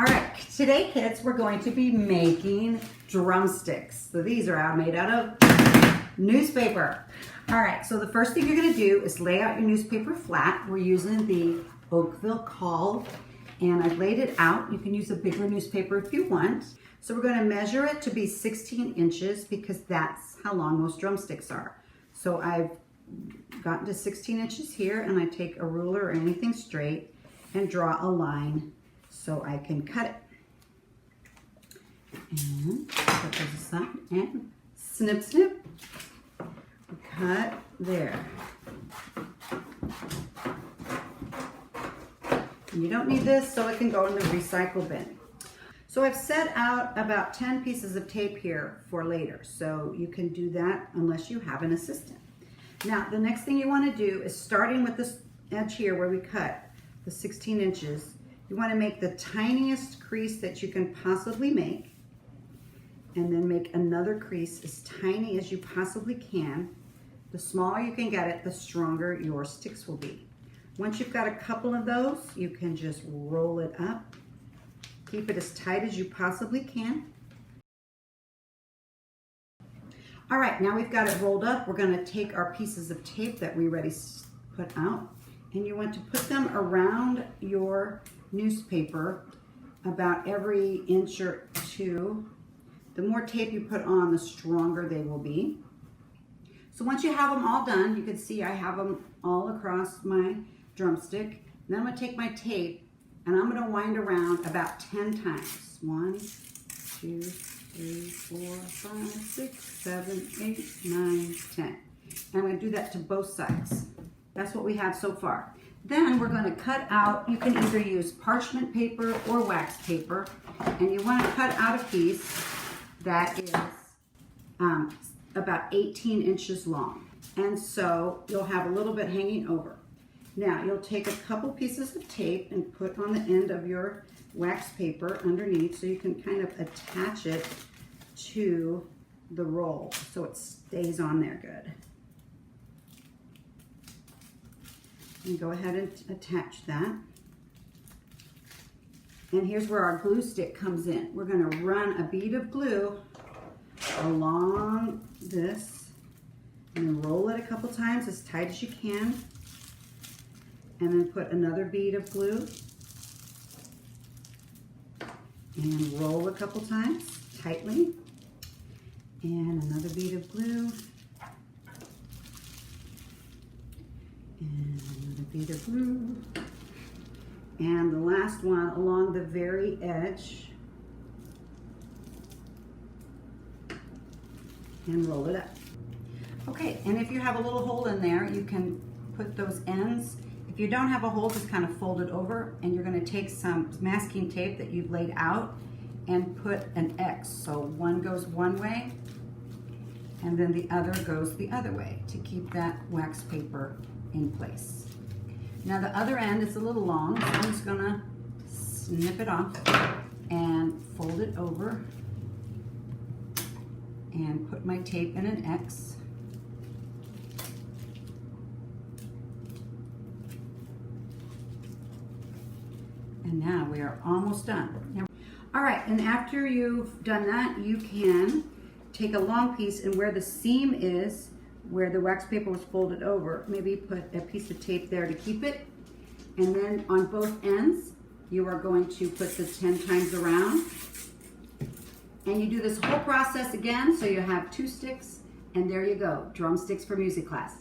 All right, today kids, we're going to be making drumsticks. So these are made out of newspaper. All right, so the first thing you're gonna do is lay out your newspaper flat. We're using the Oakville Call, and I've laid it out. You can use a bigger newspaper if you want. So we're gonna measure it to be 16 inches because that's how long most drumsticks are. So I've gotten to 16 inches here, and I take a ruler or anything straight and draw a line so I can cut it. And put this aside and snip, snip. Cut there. And you don't need this, so it can go in the recycle bin. So I've set out about 10 pieces of tape here for later, so you can do that unless you have an assistant. Now, the next thing you want to do is, starting with this edge here where we cut the 16 inches, you want to make the tiniest crease that you can possibly make, and then make another crease as tiny as you possibly can. The smaller you can get it, the stronger your sticks will be. Once you've got a couple of those, you can just roll it up. Keep it as tight as you possibly can. All right, now we've got it rolled up. We're gonna take our pieces of tape that we already put out, and you want to put them around your newspaper about every inch or two. The more tape you put on, the stronger they will be. So once you have them all done, you can see I have them all across my drumstick. Then I'm gonna take my tape and I'm gonna wind around about 10 times. 1, 2, 3, 4, 5, 6, 7, 8, 9, 10. And I'm gonna do that to both sides. That's what we have so far. Then we're gonna cut out, you can either use parchment paper or wax paper, and you wanna cut out a piece that is about 18 inches long. And so you'll have a little bit hanging over. Now you'll take a couple pieces of tape and put on the end of your wax paper underneath so you can kind of attach it to the roll so it stays on there good. And go ahead and attach that. And here's where our glue stick comes in. We're gonna run a bead of glue along this and then roll it a couple times as tight as you can. And then put another bead of glue and roll a couple times tightly. And another bead of glue. And another bead of glue. And the last one along the very edge. And roll it up. Okay, and if you have a little hole in there, you can put those ends. If you don't have a hole, just kind of fold it over, and you're gonna take some masking tape that you've laid out and put an X. So one goes one way, and then the other goes the other way to keep that wax paper in place. Now the other end is a little long, so I'm just gonna snip it off and fold it over and put my tape in an X. And now we are almost done. All right, and after you've done that, you can take a long piece, and where the seam is, where the wax paper was folded over, maybe put a piece of tape there to keep it. And then on both ends, you are going to put the 10 times around. And you do this whole process again, so you have 2 sticks, and there you go, drumsticks for music class.